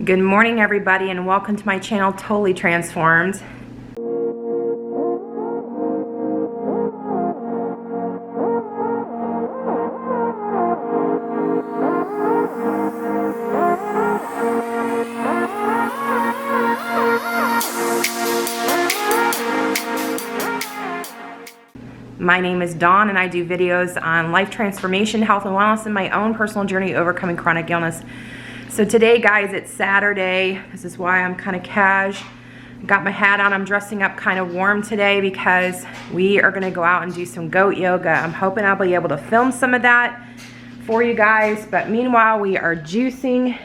Good morning, everybody, and welcome to my channel, Totally Transformed. My name is Dawn, and I do videos on life transformation, health and wellness, and my own personal journey overcoming chronic illness. So today, guys, it's Saturday. This is why I'm kind of cash. Got my hat on. I'm dressing up kind of warm today because we are going to go out and do some goat yoga. I'm hoping I'll be able to film some of that for you guys. But meanwhile, we are juicing.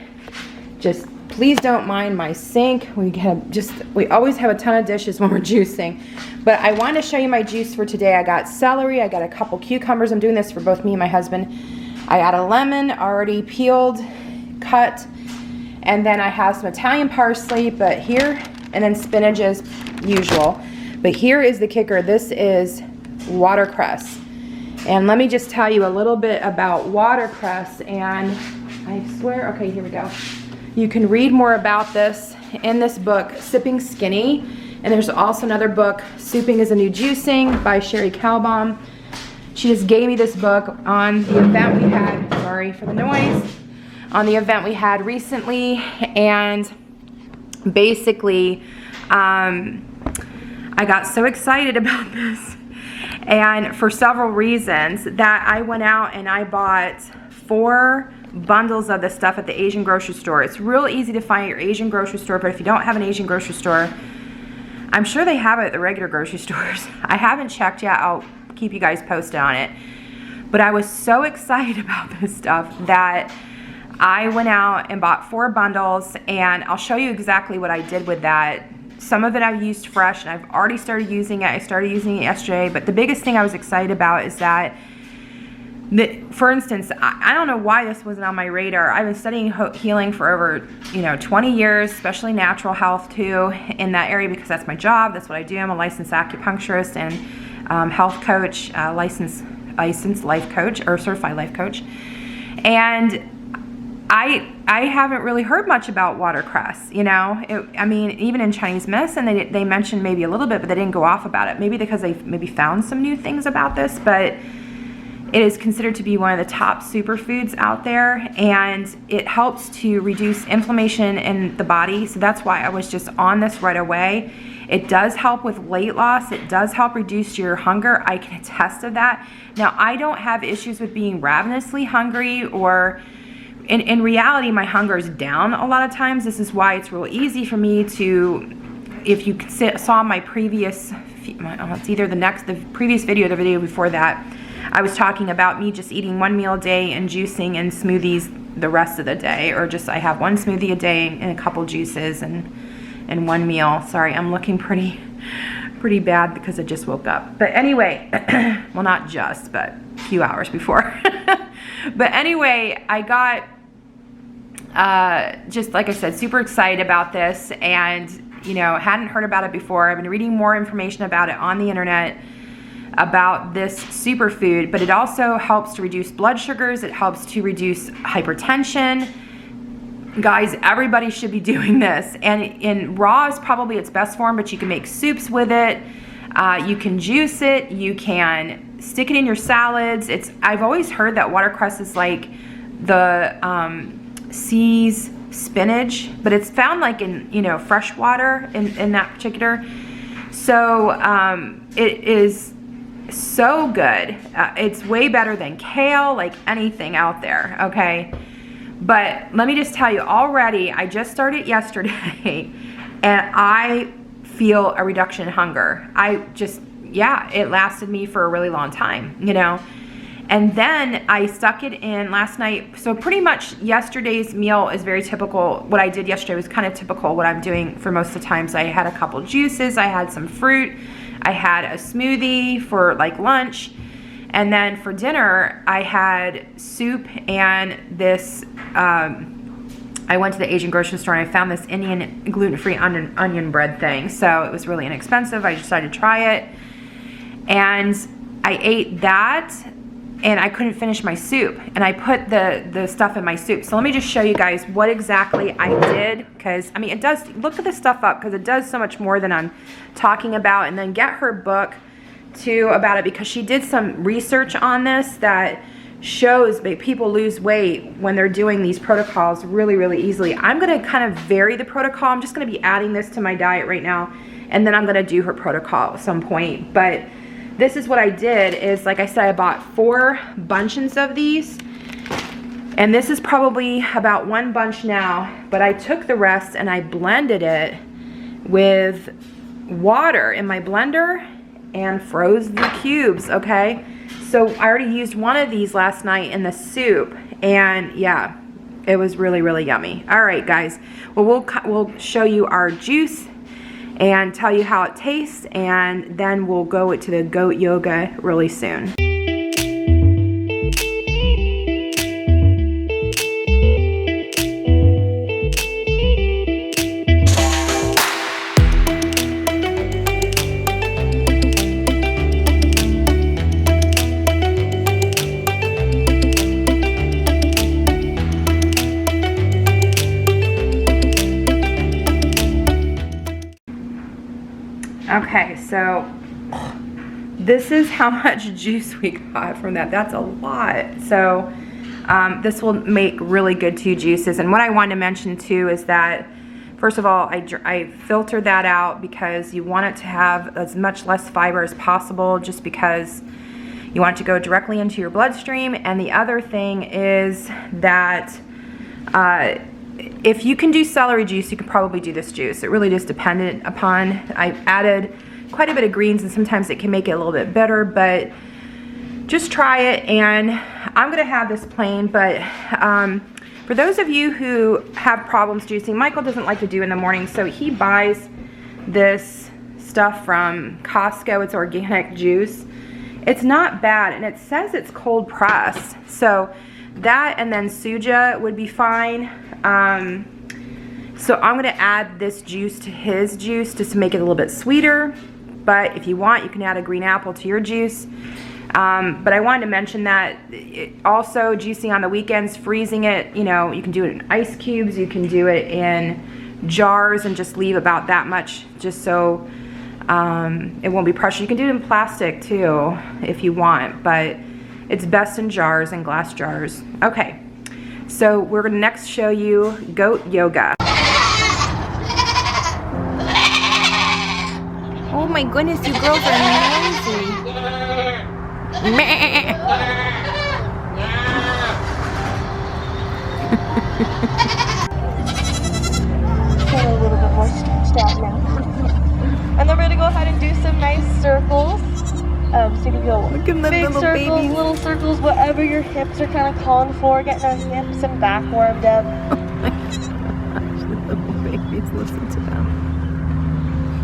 Just please don't mind my sink. We always have a ton of dishes when we're juicing. But I wanted to show you my juice for today. I got celery. I got a couple cucumbers. I'm doing this for both me and my husband. I got a lemon already peeled, cut, and then I have some Italian parsley, but here, and then spinach as usual. But here is the kicker. This is watercress. And let me just tell you a little bit about watercress, and I swear, okay, here we go. You can read more about this in this book, Sipping Skinny, and there's also another book, Souping is a New Juicing by Sherry Calbaum. She just gave me this book on the event we had, sorry for the noise, on the event we had recently, and basically I got so excited about this, and for several reasons, that I went out and I bought 4 bundles of this stuff at the Asian grocery store. It's real easy to find at your Asian grocery store, but if you don't have an Asian grocery store, I'm sure they have it at the regular grocery stores. I haven't checked yet. I'll keep you guys posted on it. But I was so excited about this stuff that I went out and bought 4 bundles, and I'll show you exactly what I did with that. Some of it I've used fresh, and I've already started using it. I started using it yesterday, but the biggest thing I was excited about is that, for instance, I don't know why this wasn't on my radar. I've been studying healing for over 20 years, especially natural health too, in that area, because that's my job. That's what I do. I'm a licensed acupuncturist and health coach, licensed life coach, or certified life coach. And I haven't really heard much about watercress, I mean, even in Chinese medicine, they mentioned maybe a little bit, but they didn't go off about it. Maybe because they maybe found some new things about this, but it is considered to be one of the top superfoods out there, and it helps to reduce inflammation in the body. So that's why I was just on this right away. It does help with weight loss. It does help reduce your hunger. I can attest to that. Now, I don't have issues with being ravenously hungry, or in reality, my hunger is down a lot of times. This is why it's real easy for me to, if you saw my previous, it's either the previous video or the video before that, I was talking about me just eating 1 meal a day and juicing and smoothies the rest of the day, or just I have 1 smoothie a day and a couple juices and 1 meal. Sorry, I'm looking pretty bad because I just woke up. But anyway, well, not just, but a few hours before. But anyway, I got, just like I said, super excited about this, and, hadn't heard about it before. I've been reading more information about it on the internet, about this superfood, but it also helps to reduce blood sugars. It helps to reduce hypertension. Guys, everybody should be doing this. And in raw is probably its best form, but you can make soups with it. You can juice it. You can stick it in your salads. I've always heard that watercress is like the sea's spinach, but it's found like in fresh water in that particular. So it is so good. It's way better than kale, like anything out there, okay? But let me just tell you, already, I just started yesterday, and I feel a reduction in hunger. It lasted me for a really long time, And then I stuck it in last night. So pretty much yesterday's meal is very typical. What I did yesterday was kind of typical what I'm doing for most of the time. So I had a couple juices, I had some fruit, I had a smoothie for like lunch, and then for dinner I had soup and this, I went to the Asian grocery store and I found this Indian gluten-free onion bread thing. So it was really inexpensive. I decided to try it, and I ate that and I couldn't finish my soup, and I put the stuff in my soup. So let me just show you guys what exactly I did, because I mean, it does, look at this stuff up, because it does so much more than I'm talking about. And then get her book too about it, because she did some research on this that shows that people lose weight when they're doing these protocols really easily. I'm gonna kind of vary the protocol. I'm just gonna be adding this to my diet right now, and then I'm gonna do her protocol at some point. But this is what I did, is like I said, I bought 4 bunches of these, and this is probably about 1 bunch now, but I took the rest and I blended it with water in my blender and froze the cubes, okay? So I already used one of these last night in the soup, and yeah, it was really yummy. All right, guys. Well, we'll show you our juice and tell you how it tastes, and then we'll go to the goat yoga really soon. Okay, so this is how much juice we got from that. That's a lot. So this will make really good 2 juices. And what I wanted to mention too is that, first of all, I filtered that out because you want it to have as much less fiber as possible, just because you want it to go directly into your bloodstream. And the other thing is that if you can do celery juice, you can probably do this juice. It really is dependent upon. I've added quite a bit of greens, and sometimes it can make it a little bit bitter, but just try it. And I'm gonna have this plain, but for those of you who have problems juicing, Michael doesn't like to do in the morning, so he buys this stuff from Costco. It's organic juice. It's not bad, and it says it's cold pressed. So that and then suja would be fine. So I'm gonna add this juice to his juice just to make it a little bit sweeter. But if you want, you can add a green apple to your juice. But I wanted to mention that also juicing on the weekends, freezing it, you know, you can do it in ice cubes, you can do it in jars and just leave about that much, just so it won't be pressure. You can do it in plastic too if you want, but it's best in jars and glass jars. Okay, so we're gonna next show you goat yoga. Oh my goodness, you girls are noisy. Get a little bit more stretched out now. And then we're gonna go ahead and do some nice circles. So you can go big circles, babies. Little circles, whatever your hips are kind of calling for. Getting our hips and back warmed up. Oh my gosh, the little babies, listen to them.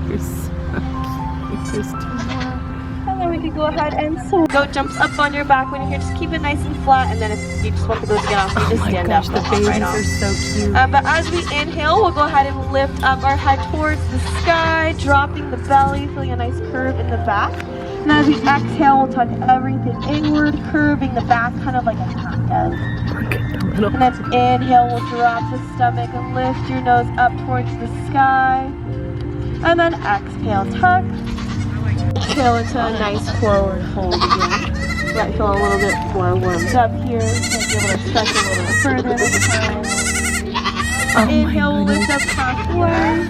You're so cute. There's 2 more. And then we can go ahead and so goat jumps up on your back when you're here. Just keep it nice and flat, and then if you just want the goat to get off, you just stand up. The babies right are so cute. But as we inhale, we'll go ahead and lift up our head towards the sky, dropping the belly, feeling a nice curve in the back. And as we exhale, we'll tuck everything inward, curving the back, kind of like a cat does. And then inhale, we'll drop the stomach and lift your nose up towards the sky. And then exhale, tuck. Exhale into a nice forward fold again. Might feel a little bit more warmed up here. Might be able to stretch a little bit further this time. Inhale, we'll lift up halfway.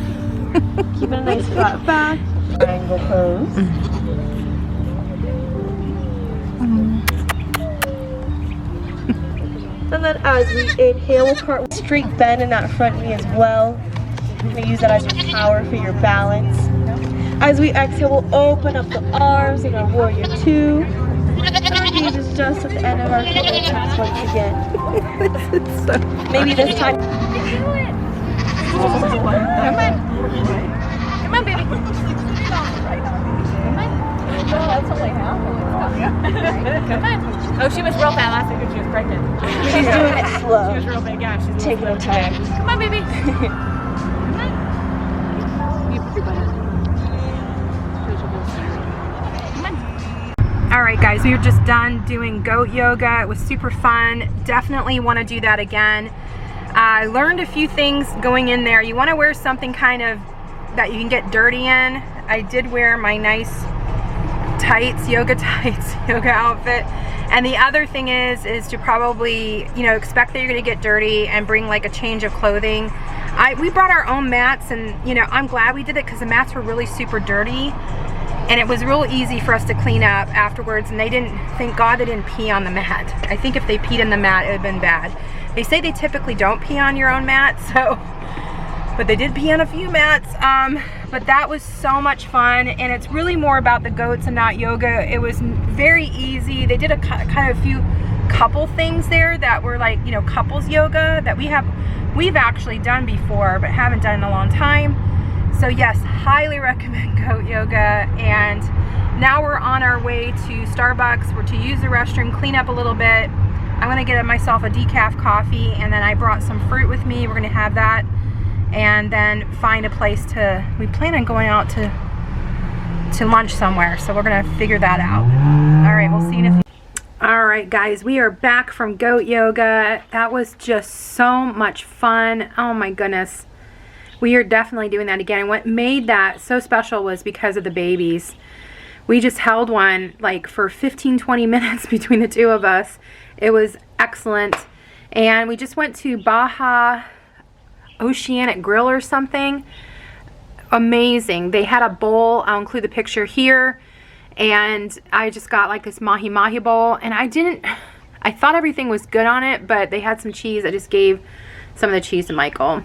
Keep it a nice flat back. Triangle pose. And then as we inhale, we'll part with straight bend in that front knee as well. You're going to use that as your power for your balance. As we exhale, we'll open up the arms in our warrior 2. Our knees is just at the end of our fingertips once again. This is so Maybe this time. Come on. Come on, baby. Come on. That's only half. Come on. Oh, she was real fat last week when she was pregnant. She's doing it slow. She was real big, yeah. She's taking her time. Come on, baby. Come on. You put your butt up. All right, guys, we were just done doing goat yoga. It was super fun. Definitely want to do that again. I learned a few things going in there. You want to wear something kind of that you can get dirty in. I did wear my nice tights, yoga outfit. And the other thing is to probably, you know, expect that you're gonna get dirty and bring like a change of clothing. We brought our own mats, and you know, I'm glad we did it because the mats were really super dirty, and it was real easy for us to clean up afterwards. And they didn't, thank God they didn't pee on the mat. I think if they peed in the mat, it would have been bad. They say they typically don't pee on your own mat, so, but they did pee on a few mats. But that was so much fun, and it's really more about the goats and not yoga. It was very easy. They did a kind of a few couple things there that were like, you know, couples yoga that we've actually done before, but haven't done in a long time. So yes, highly recommend goat yoga. And now we're on our way to Starbucks. We're to use the restroom, clean up a little bit. I'm gonna get myself a decaf coffee, and then I brought some fruit with me. We're gonna have that, and then find a place to, we plan on going out to lunch somewhere, so we're gonna figure that out. All right, we'll see you in a few. All right, guys, we are back from goat yoga. That was just so much fun. Oh my goodness. We are definitely doing that again. And what made that so special was because of the babies. We just held one like for 15-20 minutes between the two of us. It was excellent. And we just went to Baja Oceanic Grill or something. Amazing. They had a bowl. I'll include the picture here. And I just got like this mahi mahi bowl, and I thought everything was good on it, but they had some cheese. I just gave some of the cheese to Michael.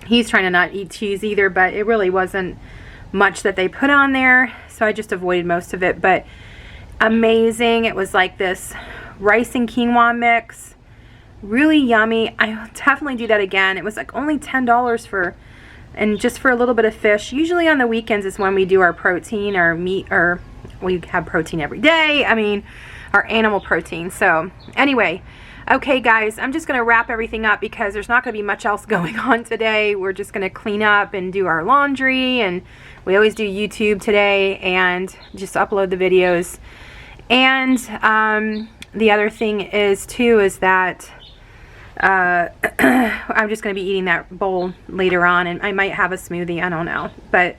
He's trying to not eat cheese either, but it really wasn't much that they put on there, so I just avoided most of it. But amazing. It was like this rice and quinoa mix. Really yummy. I definitely do that again. It was like only $10 for, and just for a little bit of fish. Usually on the weekends is when we do our protein or meat, or we have protein every day. I mean, our animal protein. So anyway, okay guys, I'm just gonna wrap everything up because there's not gonna be much else going on today. We're just gonna clean up and do our laundry, and we always do YouTube today, and just upload the videos. And the other thing is too is that I'm just going to be eating that bowl later on, and I might have a smoothie, I don't know. But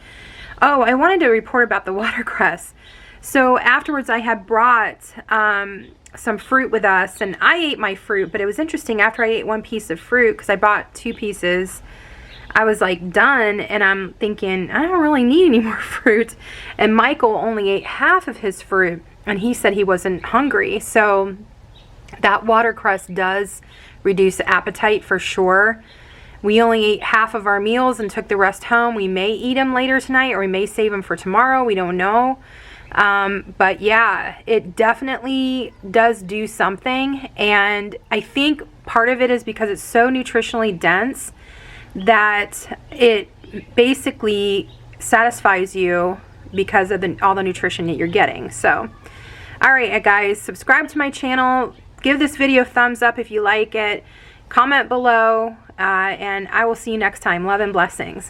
oh, I wanted to report about the watercress. So afterwards I had brought some fruit with us, and I ate my fruit, but it was interesting. After I ate one piece of fruit, because I bought 2 pieces, I was like done, and I'm thinking I don't really need any more fruit. And Michael only ate half of his fruit, and he said he wasn't hungry. So that watercress does reduce appetite for sure. We only ate half of our meals and took the rest home. We may eat them later tonight, or we may save them for tomorrow. We don't know. But yeah, it definitely does do something. And I think part of it is because it's so nutritionally dense that it basically satisfies you because of all the nutrition that you're getting. So, all right, guys, subscribe to my channel. Give this video a thumbs up if you like it. Comment below, and I will see you next time. Love and blessings.